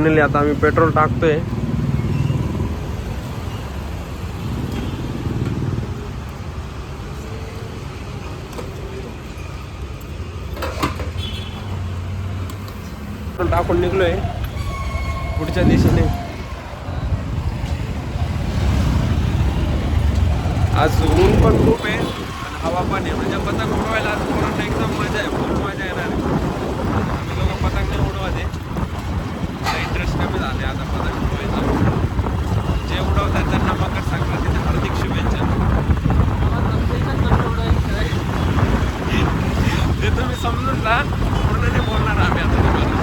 Finally आता आम्ही petrol टाकतोय. पेट्रोल टाकून निघलोय पुढच्या दिशेने. आज ऊन पण खूप आहे आणि हवा पण आहे, म्हणजे पतंग उडवायला आज पोरांना एकदम मजा आहे, खूप मजा येणार आहे. आम्ही लोक पतंग नाही उडवते, इंटरेस्ट कमी झाले आता पतंग उडवायचा. जे उडवतात त्यांना मकर संक्रांतीच्या हार्दिक शुभेच्छा. ते तुम्ही समजून जा, पूर्ण नाही बोलणार आम्ही आता तुम्हाला.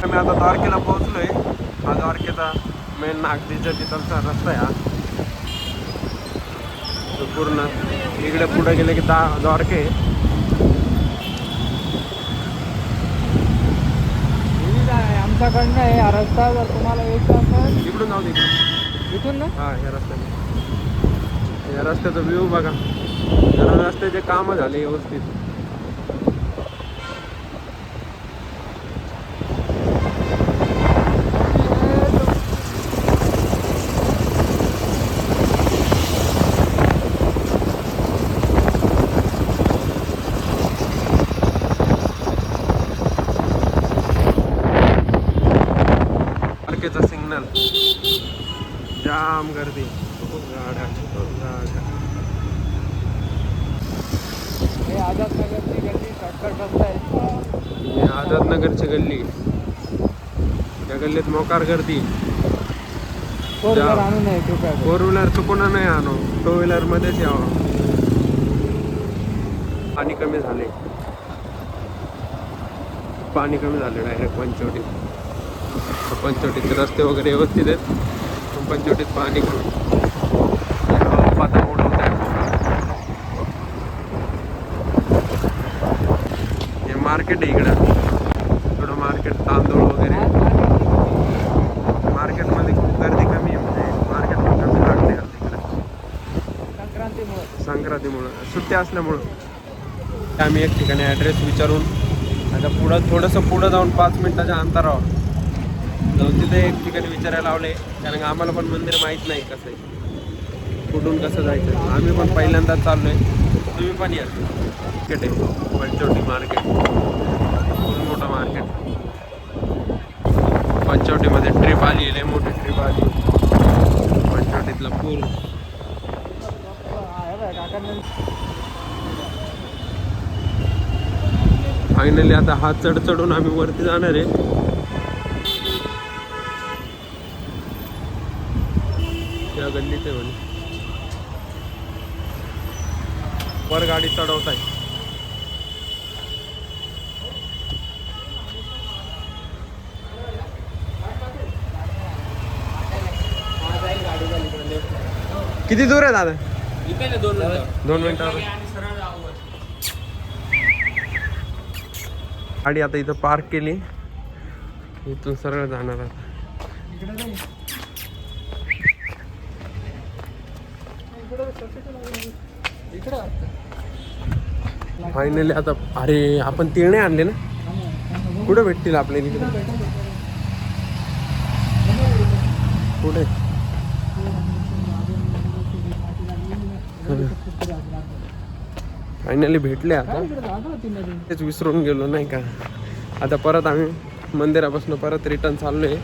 आम्ही आता द्वारकेला पोहोचलोय. हा द्वारकेचा मेन नागदीच्या तिथलचा रस्ता आहे हा. तो पूर्ण इकडे पुढे गेले की द्वारके. आमच्याकडनं आहे हा रस्ता. जर तुम्हाला यायचं असेल इकडून जाऊ दे, इथून ना. हा या रस्त्याने. या रस्त्याचा व्ह्यू बघा. जरा रस्त्याचे कामं झाले व्यवस्थित. द्वारकेचा सिग्नल जाम गर्दी, खूप गाड्या. हे आझादनगरची गल्ली शॉर्टकट रस्ता आहे. हे आझादनगरची गल्ली. त्या गल्लीत मोकार गर्दी. फोर व्हीलर आणू नये कृपया. फोर व्हीलर चुकून नाही आणू, टू व्हीलर मध्येच यावं. पाणी कमी झाले, पाणी कमी झाले डायरेक्ट पंचवटीत. पंचवटीचे रस्ते वगैरे व्यवस्थित आहेत, पण पंचवटीत पाणी कमी. पतंग उडवत आहे. हे मार्केट आहे इकडं, थोडं मार्केट तांदूळ वगैरे. मार्केटमध्ये खूप गर्दी कमी आहे, म्हणजे मार्केट पण कमी लागते इकडं संक्रांतीमुळं, सुट्टी असल्यामुळं. आम्ही एक ठिकाणी ॲड्रेस विचारून आता थोडंसं पुढं जाऊन 5 मिनिटाच्या अंतरावर जाऊन तिथे एक ठिकाणी विचारायला लावले, कारण आम्हाला पण मंदिर माहीत नाही कसं आहे, कुठून कसं जायचं. आम्ही पण पहिल्यांदाच चाललो आहे, तुम्ही पण या. मार्केट आहे पंचवटी मार्केट, खूप मोठं मार्केट. पंचवटीमध्ये ट्रिप आली आहे, लय मोठी ट्रिप आली पंचवटीतला पूल. फायनली आता हात चढून आम्ही वरती जाणार आहे. त्या गल्लीत आहे म्हणे, वर गाडी चढवत आहे. किती दूर आहे दादा? 2 मिनिटावर गाडी आता इथं पार्क केली, इथून सरळ जाणार आता. फायनली आता, अरे आपण तिळणे आणले ना, कुठे भेटतील आपल्याला इकडे? कुठे? फायनली भेटले आता, तेच विसरून गेलो नाही का. आता परत आम्ही मंदिरापासून परत रिटर्न चाललोय.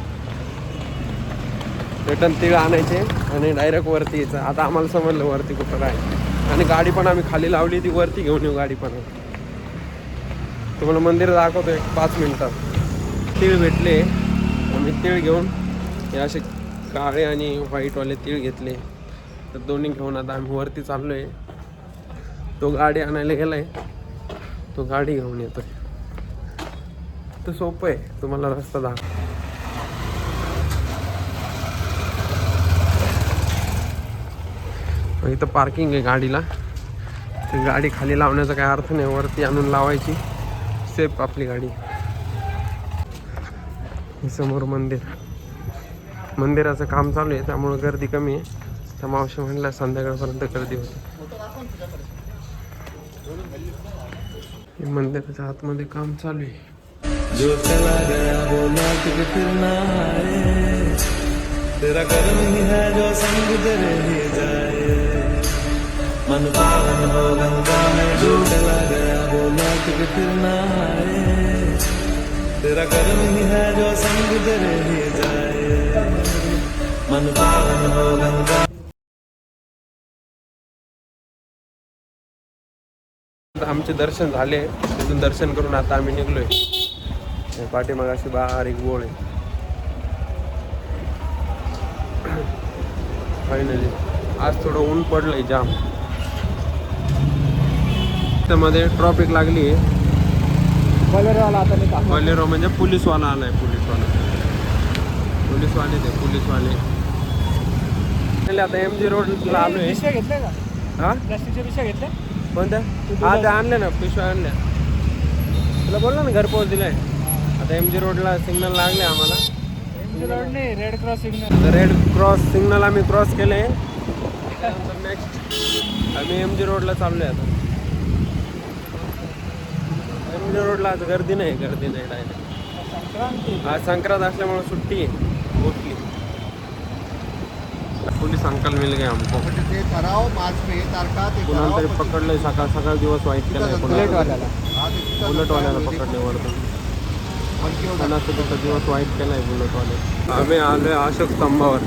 रिटर्न तिळ आणायचे आणि डायरेक्ट वरती यायचं. आता आम्हाला समजलं वरती कुठं काय, आणि गाडी पण आम्ही खाली लावली, ती वरती घेऊन येऊ गाडी पण. तुम्हाला मंदिर दाखवतो एक 5 मिनिटात. तीळ भेटले, आम्ही तीळ घेऊन हे असे काळे आणि व्हाईटवाले तीळ घेतले, तर दोन्ही घेऊन आता आम्ही वरती चाललोय. तो गाडी आणायला गेलाय, तो गाडी घेऊन येतोय. तर सोपं आहे, तुम्हाला रस्ता दाखव. इथं पार्किंग आहे गाडीला, ती गाडी खाली लावण्याचा काही अर्थ नाही, वरती आणून लावायची, सेफ आपली गाडी. समोर मंदिर, मंदिराचं काम चालू आहे त्यामुळे गर्दी कमी आहे. त्या मावशी म्हणल्या संध्याकाळपर्यंत गर्दी होती. हे मंदिराच्या आतमध्ये काम चालू आहे. जो चला गया वो लौट के फिर ना आए, तेरा कर्म ही है जो संग तेरे ही जाए, मन पावन हो गंगा में जो चला गया वो लौट के फिर ना आए, तेरा कर्म ही है जो संग तेरे ही जाए, मन पावन हो गंगा. आमचे दर्शन झाले. तिथून दर्शन करून आता आम्ही निघलोय. पाठीमाग अशी बारीक बोळ आहे. फायनली आज थोडं ऊन पडलंय जाम. त्यामध्ये ट्रॉफिक लागली आहे. बलेरोवाला आता मी काम बलेरो म्हणजे पोलीसवाला आलाय. पोलीसवाले ते पोलीसवाले. आता MG रोडला आलोय. पिशव्या घेतल्या का? हा प्लास्टिकच्या पिशव्या घेतल्या? कोणत्या? हा त्या आणल्या ना, पिशव्या आणल्या. तुला बोलला ना घरपोच दिलाय. आता MG रोडला सिग्नल लागले आम्हाला. MG रोड नाही, red cross signal. Red cross signal आम्ही क्रॉस केले. त्यानंतर नेक्स्ट आम्ही MG रोडला चाललोय आता. MG रोडला आज गर्दी नाही डायरेक्ट. संक्रांती. आज संक्रांत असल्यामुळे सुट्टी आहे मोठली. पोलीस अंकल मिल गए हमको. ते करावं मार्च में तारखा ते कुणाला तरी करावं. पकडलंय. सकाळ दिवस वाईट केलाय. बुलेटवाल्याला. हा, ते तिथं बुलेटवाल्याला जाऊन पकडले वरतून. फडके होतात. कोणाचा तिथं दिवस वाईट केलाय बुलेटवाले. आम्ही आलोय अशोक स्तंभावर.